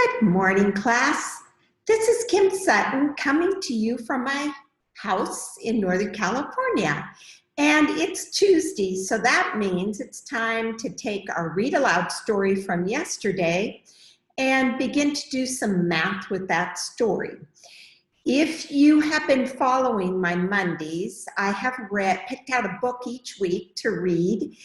Good morning, class. This is Kim Sutton coming to you from my house in Northern California. And it's Tuesday, so that means it's time to take our read aloud story from yesterday and begin to do some math with that story. If you have been following my Mondays, I have picked out a book each week to read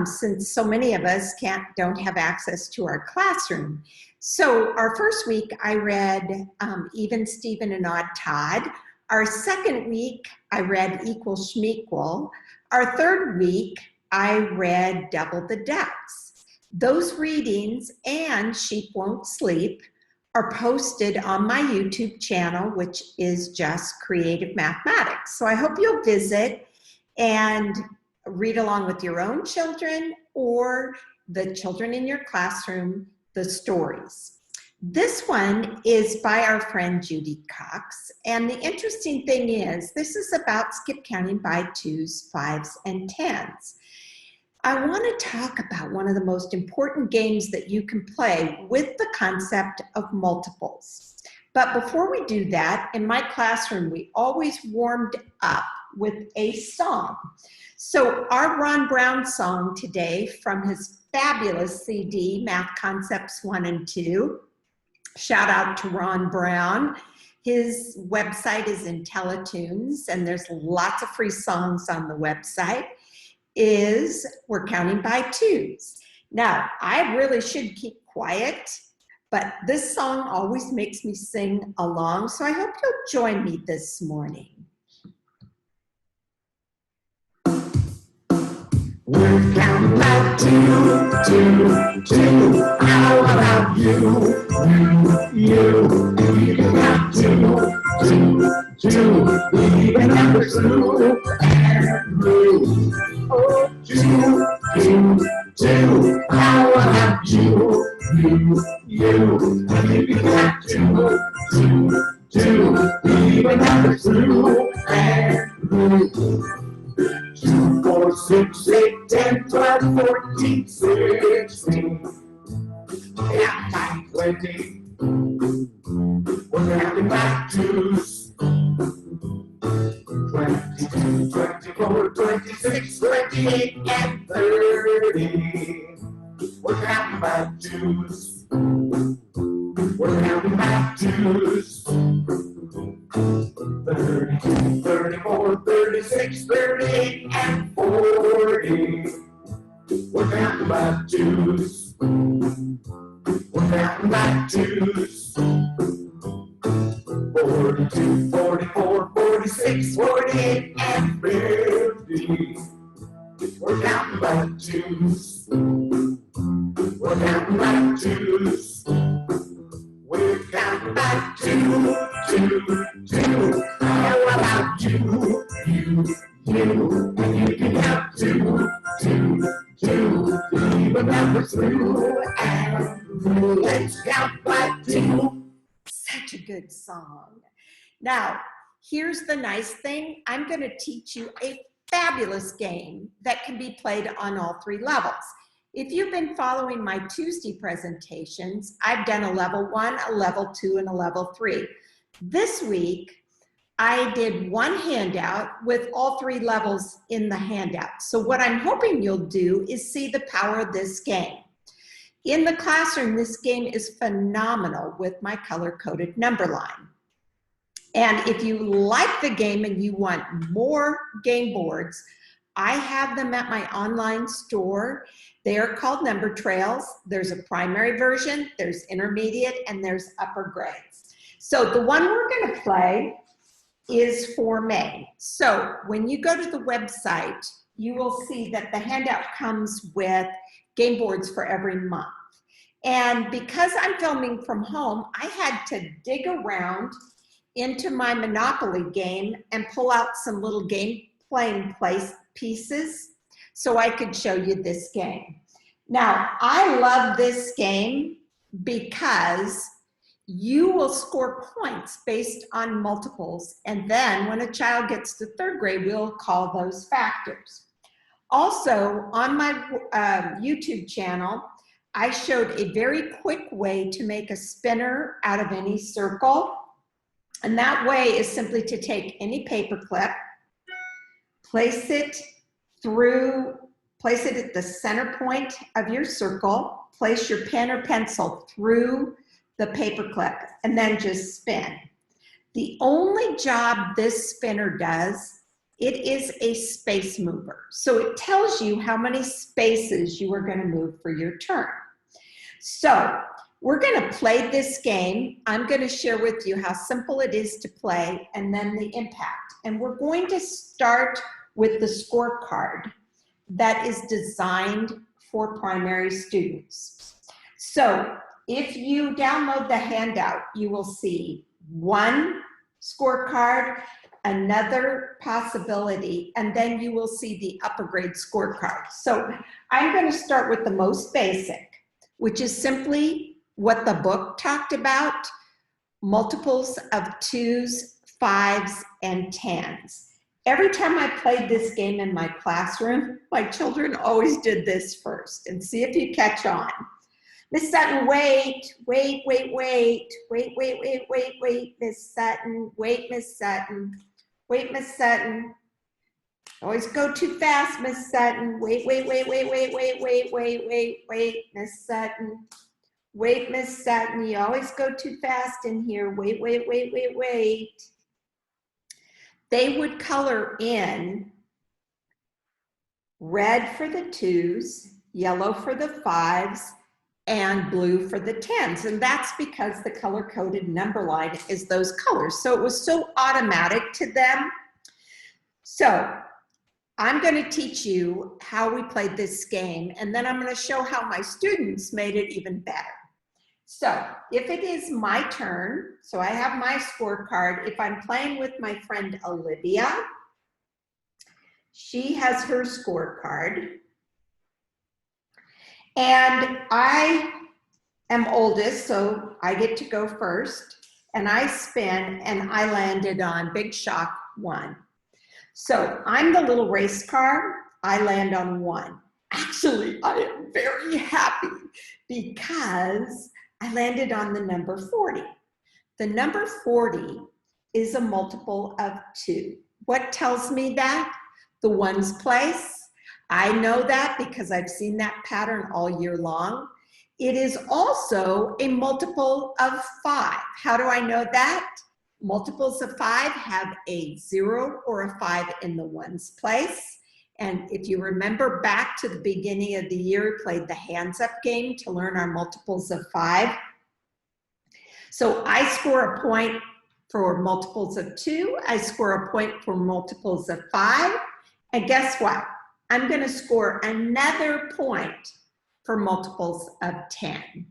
since so many of us don't have access to our classroom. So our first week I read Even Stephen and Odd Todd. Our second week I read Equal Schmeequal. Our third week I read Double the Ducks. Those readings and Sheep Won't Sleep are posted on my YouTube channel, which is just Creative Mathematics. So I hope you'll visit and read along with your own children or the children in your classroom the stories. This one is by our friend Judy Cox, and the interesting thing is this is about skip counting by 2s, 5s, and 10s. I want to talk about one of the most important games that you can play with the concept of multiples. But before we do that, in my classroom, we always warmed up with a song. So our Ron Brown song today from his fabulous CD, Math Concepts 1 and 2. Shout out to Ron Brown. His website is IntelliTunes, and there's lots of free songs on the website. Is We're Counting by 2s. Now, I really should keep quiet, but this song always makes me sing along, so I hope you'll join me this morning. We're counting by 2, 2, 2. How about you? You can count 2, 2, 2. Even numbers through and through. Oh, 2, 2, 2. How about you? You can count 2, 2, 2. Even numbers through and through. 2, 4, 6, 8, 10, 12, 14, 16. Yeah, by 20. We're counting by 2s. 22, 24, 26, 28, and 30. We're counting by 2s. We're counting by 2s. 32, 34, 36, 38, and 40. We're counting by 2s. We're counting by 2s. 42, 44, 46, 48, and 50. We're counting by 2s. We're counting by 2s. We're counting by 2, 2, 2. How about you? You can count 2, 2, 2. Even numbers through and through. Let's count by 2. Such a good song. Now, here's the nice thing. I'm going to teach you a fabulous game that can be played on all 3 levels. If you've been following my Tuesday presentations, I've done a level 1, a level 2, and a level 3. This week, I did one handout with all 3 levels in the handout. So what I'm hoping you'll do is see the power of this game. In the classroom, this game is phenomenal with my color-coded number line. And if you like the game and you want more game boards, I have them at my online store. They are called Number Trails. There's a primary version, there's intermediate, and there's upper grades. So the one we're going to play is for May. So when you go to the website, you will see that the handout comes with game boards for every month. And because I'm filming from home, I had to dig around into my Monopoly game and pull out some little game playing pieces so I could show you this game. Now, I love this game because you will score points based on multiples, and then when a child gets to 3rd grade, we'll call those factors. Also, on my YouTube channel, I showed a very quick way to make a spinner out of any circle. And that way is simply to take any paper clip, place it at the center point of your circle, place your pen or pencil through the paper clip, and then just spin. The only job this spinner does, it is a space mover. So it tells you how many spaces you are going to move for your turn. So we're going to play this game. I'm going to share with you how simple it is to play and then the impact. And we're going to start with the scorecard that is designed for primary students. So if you download the handout, you will see one scorecard, another possibility, and then you will see the upper grade scorecard. So I'm going to start with the most basic, which is simply what the book talked about, multiples of 2s, 5s, and 10s. Every time I played this game in my classroom, my children always did this first, and see if you catch on. Miss Sutton, wait, Miss Sutton, wait, Miss Sutton, wait, Miss Sutton. Always go too fast, Miss Sutton. Wait, Miss Sutton. Wait, Miss Sutton, you always go too fast in here. Wait. They would color in red for the 2s, yellow for the 5s, and blue for the 10s. And that's because the color-coded number line is those colors. So it was so automatic to them. So I'm going to teach you how we played this game, and then I'm going to show how my students made it even better. So if it is my turn, so I have my scorecard. If I'm playing with my friend Olivia, she has her scorecard. And I am oldest, so I get to go first. And I spin, and I landed on Big Shock 1. So I'm the little race car. I land on 1. Actually, I am very happy because I landed on the number 40. The number 40 is a multiple of 2. What tells me that? The 1's place. I know that because I've seen that pattern all year long. It is also a multiple of 5. How do I know that? Multiples of 5 have a 0 or a 5 in the 1's place. And if you remember back to the beginning of the year, we played the hands up game to learn our multiples of 5. So I score a point for multiples of 2. I score a point for multiples of 5. And guess what? I'm going to score another point for multiples of 10.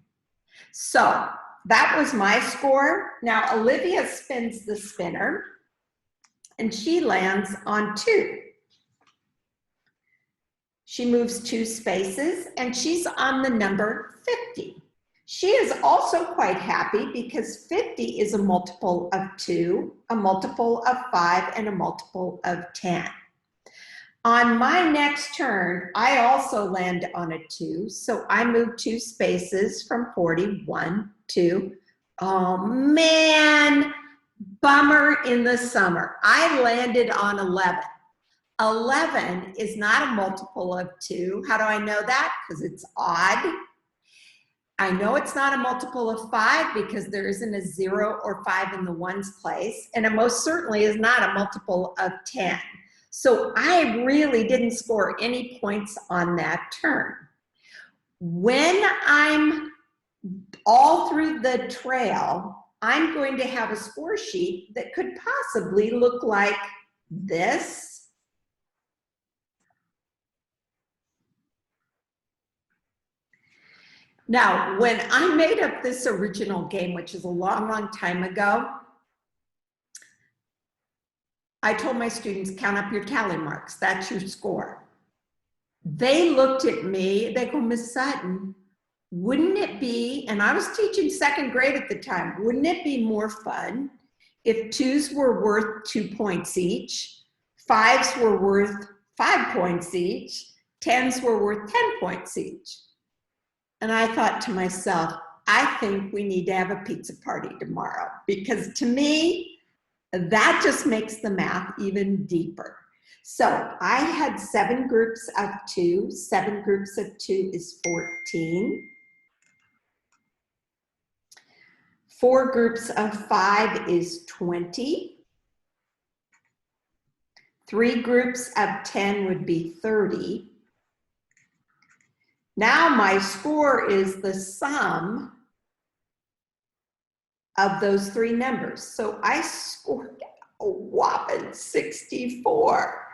So that was my score. Now Olivia spins the spinner, and she lands on 2. She moves 2 spaces, and she's on the number 50. She is also quite happy because 50 is a multiple of 2, a multiple of 5, and a multiple of 10. On my next turn, I also land on a 2, so I move 2 spaces from 40, 1, 2. Oh man, bummer in the summer. I landed on 11. 11 is not a multiple of 2. How do I know that? Because it's odd. I know it's not a multiple of 5 because there isn't a 0 or 5 in the 1's place, and it most certainly is not a multiple of 10. So I really didn't score any points on that turn. When I'm all through the trail, I'm going to have a score sheet that could possibly look like this. Now, when I made up this original game, which is a long, long time ago, I told my students, count up your tally marks. That's your score. They looked at me, they go, Miss Sutton, wouldn't it be, and I was teaching 2nd grade at the time, wouldn't it be more fun if 2s were worth 2 points each, 5s were worth 5 points each, 10s were worth 10 points each? And I thought to myself, I think we need to have a pizza party tomorrow, because to me, that just makes the math even deeper. So I had 7 groups of 2. 7 groups of 2 is 14. 4 groups of 5 is 20. 3 groups of 10 would be 30. Now my score is the sum of those 3 numbers. So I scored a whopping 64.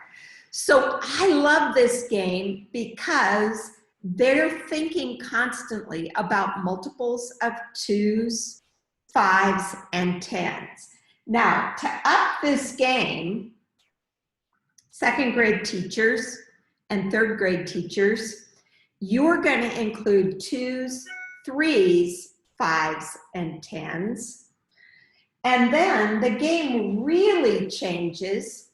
So I love this game because they're thinking constantly about multiples of 2s, 5s, and 10s. Now, to up this game, 2nd grade teachers and 3rd grade teachers, you're going to include 2s, 3s, 5s, and 10s. And then the game really changes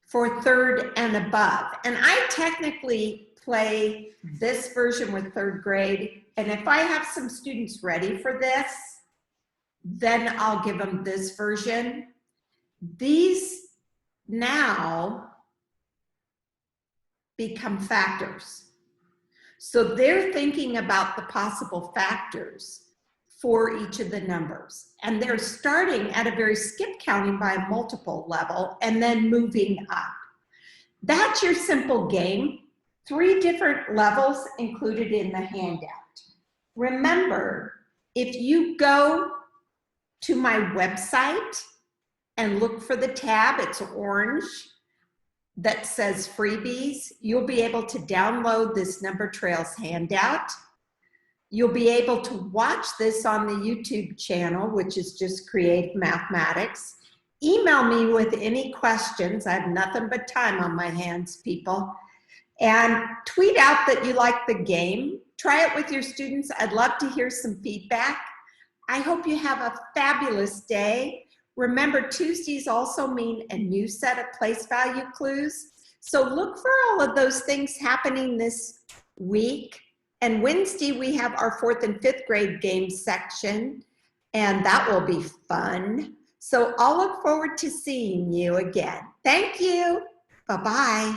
for 3rd and above. And I technically play this version with 3rd grade. And if I have some students ready for this, then I'll give them this version. These now become factors. So they're thinking about the possible factors for each of the numbers. And they're starting at a very skip counting by a multiple level and then moving up. That's your simple game. 3 different levels included in the handout. Remember, if you go to my website and look for the tab, it's orange, that says freebies, you'll be able to download this Number Trails handout. You'll be able to watch this on the YouTube channel, which is just Creative Mathematics. Email me with any questions. I have nothing but time on my hands, people. And tweet out that you like the game. Try it with your students. I'd love to hear some feedback. I hope you have a fabulous day. Remember, Tuesdays also mean a new set of place value clues. So look for all of those things happening this week. And Wednesday, we have our 4th and 5th grade games section, and that will be fun. So I'll look forward to seeing you again. Thank you. Bye-bye.